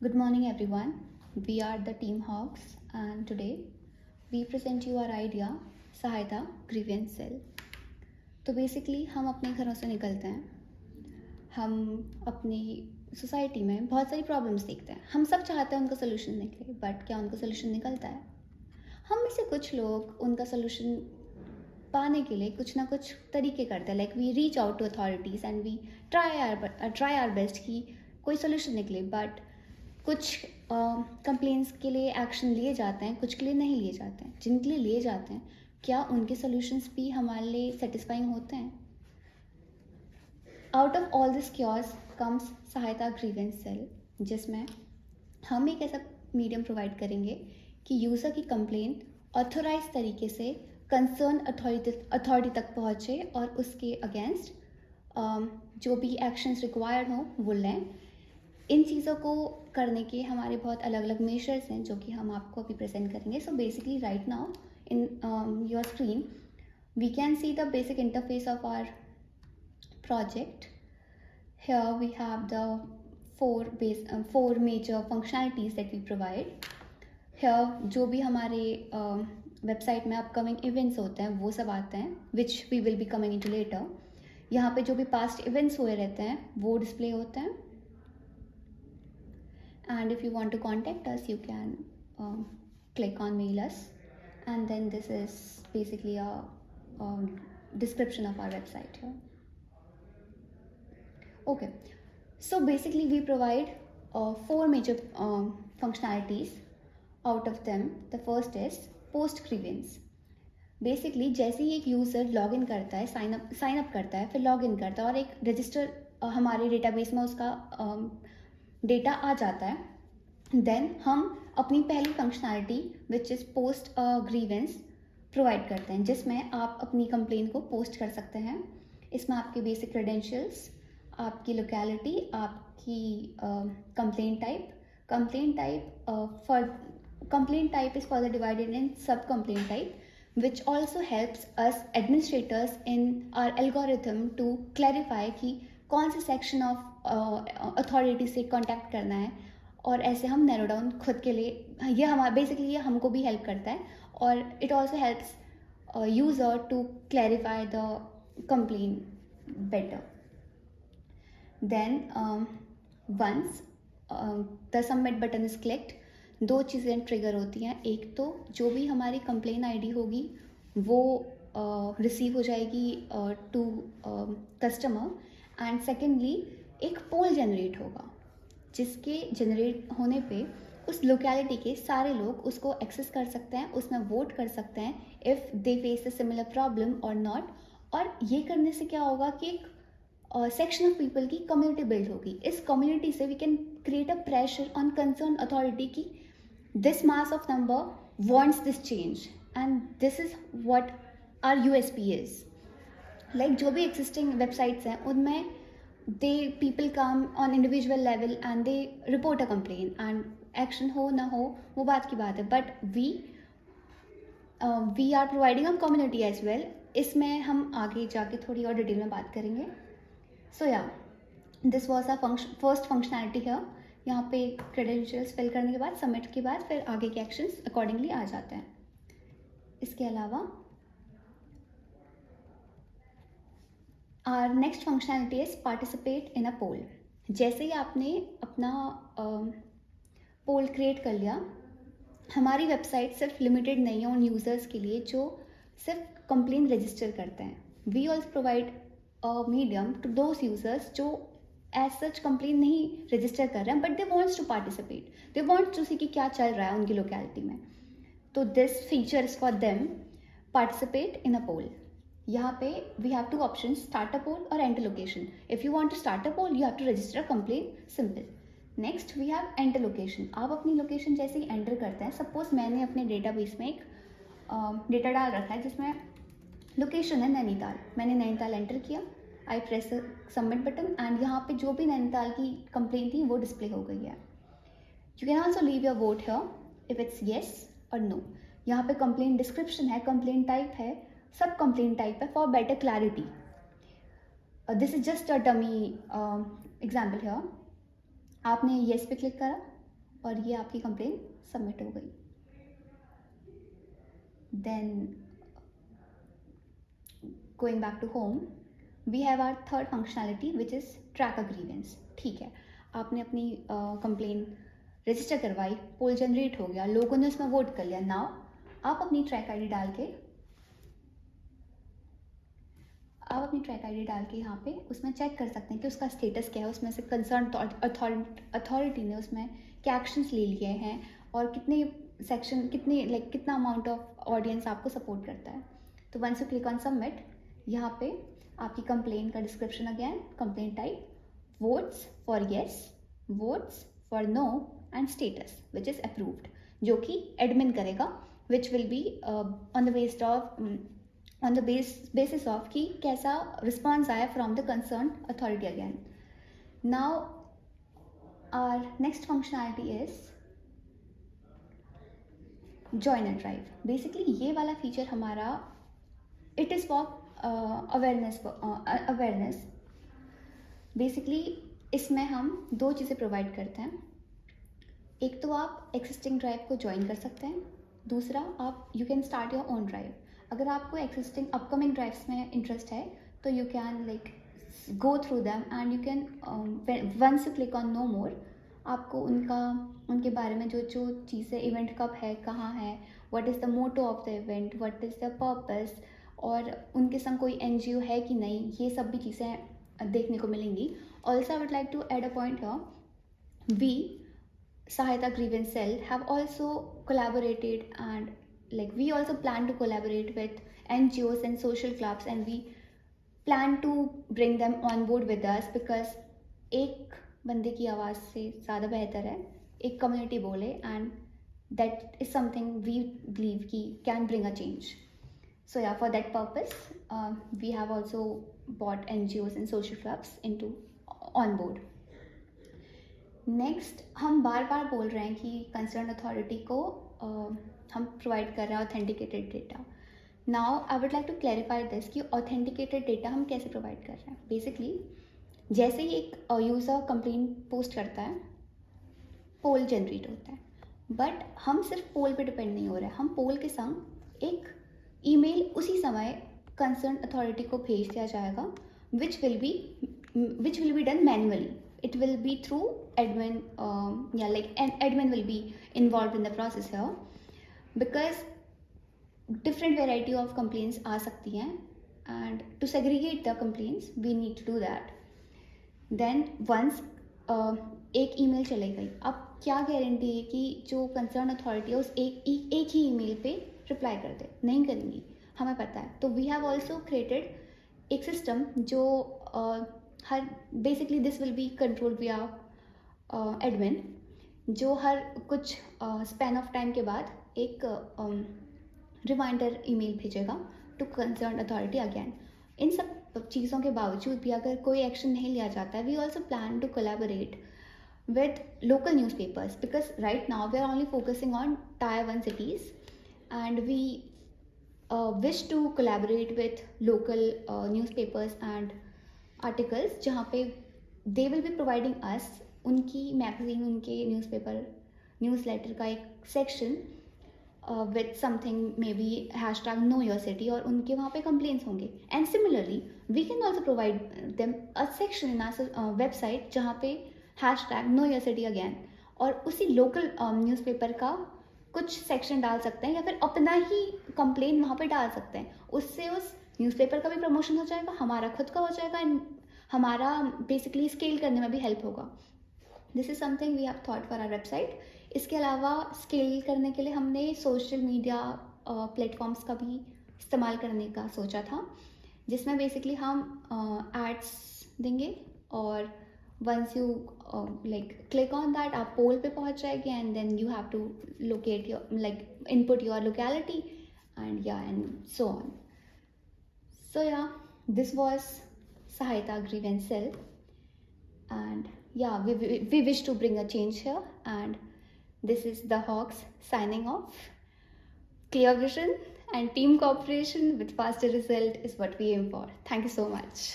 Good morning, everyone. We are the Team Hawks, and today we present you our idea, सहायता grievance cell. तो basically हम अपने घरों से निकलते हैं, हम अपनी सोसाइटी में बहुत सारी प्रॉब्लम्स देखते हैं. हम सब चाहते हैं उनका सोल्यूशन निकले, बट क्या उनका सोल्यूशन निकलता है? हम में से कुछ लोग उनका सोल्यूशन पाने के लिए कुछ ना कुछ तरीके करते हैं. Like we reach out to authorities and we try our best कि कोई सोल्यूशन निकले. बट कुछ कंप्लेंट्स के लिए एक्शन लिए जाते हैं, कुछ के लिए नहीं लिए जाते हैं. जिनके लिए लिए जाते हैं, क्या उनके सोल्यूशंस भी हमारे लिए सेटिस्फाइंग होते हैं? Out of all this cures comes Sahayata grievance cell, जिसमें हम एक ऐसा मीडियम प्रोवाइड करेंगे कि यूज़र की कंप्लेंट ऑथोराइज तरीके से कंसर्न अथॉरिटी तक पहुँचे और उसके अगेंस्ट जो भी एक्शंस रिक्वायर्ड हों वो लें. इन चीज़ों को करने के हमारे बहुत अलग अलग मेजर्स हैं जो कि हम आपको अभी प्रेजेंट करेंगे. So basically right now in your screen we can see the basic interface of our project. Here we have the four major functionalities that we provide. Here जो भी हमारे वेबसाइट में अपकमिंग इवेंट्स होते हैं वो सब आते हैं, which we will be coming into later. यहाँ पे जो भी पास्ट इवेंट्स हुए रहते हैं वो डिस्प्ले होते हैं. And if you want to contact us, you can click on mail us, and then this is basically a description of our website here. Okay, so basically we provide four major functionalities. Out of them, the first is post grievance. Basically जैसे ही एक user log in करता है, sign up करता है, फिर log in करता है और एक रजिस्टर हमारे डेटाबेस में उसका डेटा आ जाता है, देन हम अपनी पहली functionality which is post grievance provide करते हैं, जिसमें आप अपनी कंप्लेन को पोस्ट कर सकते हैं. इसमें आपके बेसिक क्रेडेंशियल्स, आपकी लोकेलिटी, आपकी complaint type is further divided in sub complaint type, which also helps us administrators in our algorithm to clarify कि कौन से सेक्शन ऑफ अथॉरिटी से कांटेक्ट करना है. और ऐसे हम नैरो डाउन खुद के लिए, ये हमारा बेसिकली ये हमको भी हेल्प करता है. और it also helps user to clarify the complain better. Then once the submit button is clicked, दो चीज़ें ट्रिगर होती हैं. एक तो जो भी हमारी कंप्लेन आईडी होगी वो रिसीव हो जाएगी टू कस्टमर, एंड सेकेंडली एक पोल जनरेट होगा जिसके जनरेट होने पे उस लोकेलिटी के सारे लोग उसको एक्सेस कर सकते हैं, उसमें वोट कर सकते हैं if they face a similar problem और नॉट. और ये करने से क्या होगा कि एक सेक्शन ऑफ पीपल की कम्युनिटी बिल्ड होगी. इस कम्युनिटी से we can create a pressure on concern authority की this mass of number wants this change, and this is what our USP is. Like जो भी existing websites हैं उनमें people come on individual level and they report a complaint, and action हो ना हो वो बात की बात है. But we are providing a community as well. इसमें हम आगे जाके थोड़ी और डिटेल में बात करेंगे. So yeah, this was our first functionality here. यहाँ पे क्रेडेंशियल्स फिल करने के बाद, सबमिट के बाद फिर आगे के एक्शंस अकॉर्डिंगली आ जाते हैं. इसके अलावा our next functionality is participate in a poll. जैसे ही आपने अपना पोल क्रिएट कर लिया, हमारी वेबसाइट सिर्फ लिमिटेड नहीं है उन यूज़र्स के लिए जो सिर्फ कंप्लेन रजिस्टर करते हैं. We also provide a medium to those users जो एज सच कंप्लेन नहीं रजिस्टर कर रहे हैं, but they wants to participate, they wants to see कि क्या चल रहा है उनकी लोकेलिटी में. तो this feature is for them, participate in a poll. यहाँ पे we have two option, start a poll और enter location. If you want to start a poll you have to register a complain, simple. Next we have enter location. आप अपनी location जैसे ही enter करते हैं, suppose मैंने अपने database में एक डेटा डाल रखा है जिसमें लोकेशन है नैनीताल. मैंने नैनीताल एंटर किया, आई प्रेस सबमिट बटन, एंड यहाँ पे जो भी नैनीताल की कंप्लेन थी वो डिस्प्ले हो गई है. You can also leave your vote here if it's yes और नो. यहाँ पे कंप्लेन डिस्क्रिप्शन है, कंप्लेन टाइप है, सब कंप्लेन टाइप है for better clarity. This is just a dummy example here. आपने येस पे क्लिक करा, और ये आपकी कंप्लेन सबमिट हो गई. Then going back to home, we have our third functionality which is track a grievance. ठीक है, आपने अपनी कंप्लेन रजिस्टर करवाई, पोल जनरेट हो गया, लोगों ने उसमें वोट कर लिया. नाउ आप अपनी ट्रैक आईडी डाल के यहाँ पे उसमें चेक कर सकते हैं कि उसका स्टेटस क्या है, उसमें से कंसर्न अथॉरिटी ने उसमें क्या एक्शंस ले लिए हैं और कितने सेक्शन कितना अमाउंट ऑफ ऑडियंस आपको सपोर्ट करता है. तो once you click on submit, यहाँ पे आपकी कंप्लेन का description again, complain type, votes for yes, votes for no and status which is approved, जो कि एडमिन करेगा, which will be on the basis of कि कैसा रिस्पॉन्स आया from the concern authority again. Now our next functionality is join a drive. Basically ये वाला feature हमारा it is for awareness. Basically इसमें हम दो चीज़ें प्रोवाइड करते हैं. एक तो आप एक्सिस्टिंग ड्राइव को ज्वाइन कर सकते हैं, दूसरा आप you can start your own drive. अगर आपको एक्सिस्टिंग अपकमिंग ड्राइव्स में इंटरेस्ट है तो you can go through them and you can once you click on know more, आपको उनके बारे में जो चीज़ें, इवेंट कब है, कहाँ है, what is the motto of the event, what is the purpose, और उनके संग कोई NGO है कि नहीं, ये सब भी चीज़ें देखने को मिलेंगी. Also I would like to add a point here, we Sahayata Grievance Cell have also collaborated and we also plan to collaborate with NGOs and social clubs, and we plan to bring them on board with us because एक बंदे की आवाज़ से ज़्यादा बेहतर है एक community बोले, and that is something we believe कि can bring a change. So yeah, for that purpose we have also brought NGOs and social clubs into on board. Next, हम बार बार बोल रहे हैं कि कंसर्न अथॉरिटी को हम प्रोवाइड कर रहे हैं authenticated data. Now I would like to clarify this कि ऑथेंटिकेटेड डेटा हम कैसे प्रोवाइड कर रहे हैं. बेसिकली जैसे ही एक यूज़र कंप्लेन पोस्ट करता है, पोल जनरेट होता है, बट हम सिर्फ पोल पे डिपेंड नहीं हो रहे हैं. हम पोल के संग एक ईमेल उसी समय कंसर्न अथॉरिटी को भेज दिया जाएगा, विच will be done manually. It will be through admin, admin will be involved in the process here because different variety of complaints आ सकती हैं, and to segregate the complaints we need to do that. Then once एक email चले गई, अब क्या guarantee है कि जो कंसर्न अथॉरिटी है उस एक ही ईमेल पे रिप्लाई कर दे? नहीं करेंगी, हमें पता है. तो वी हैव ऑल्सो क्रिएटेड एक सिस्टम जो हर basically this will be control via admin, जो हर कुछ स्पैन ऑफ टाइम के बाद एक रिमाइंडर ईमेल भेजेगा टू कंसर्न अथॉरिटी अगेन. इन सब चीज़ों के बावजूद भी अगर कोई एक्शन नहीं लिया जाता है, we also plan to collaborate with local newspapers because right now we are only focusing on tier 1 cities, and we wish to collaborate with local newspapers and articles जहाँ पे they will be providing us उनकी magazine, उनके newspaper newsletter का एक section with something maybe hashtag know your city, और उनके वहाँ पे complaints होंगे. And similarly we can also provide them a section in our website जहाँ पे hashtag know your city again, और उसी लोकल न्यूज़पेपर का कुछ सेक्शन डाल सकते हैं या फिर अपना ही कंप्लेन वहाँ पे डाल सकते हैं. उससे उस न्यूज़पेपर का भी प्रमोशन हो जाएगा, हमारा खुद का हो जाएगा, एंड हमारा बेसिकली स्केल करने में भी हेल्प होगा. This is something we have thought for our website. इसके अलावा स्केल करने के लिए हमने सोशल मीडिया प्लेटफॉर्म्स का भी इस्तेमाल करने का सोचा था, जिसमें बेसिकली हम एड्स देंगे, और once you click on that आप पोल पे पहुंच जाएगी, and then you have to locate your input your locality and so on. So yeah, this was Sahayata Grievance Cell, and yeah, we wish to bring a change here, and this is the Hawks signing off. Clear vision and team cooperation with faster result is what we aim for. Thank you so much.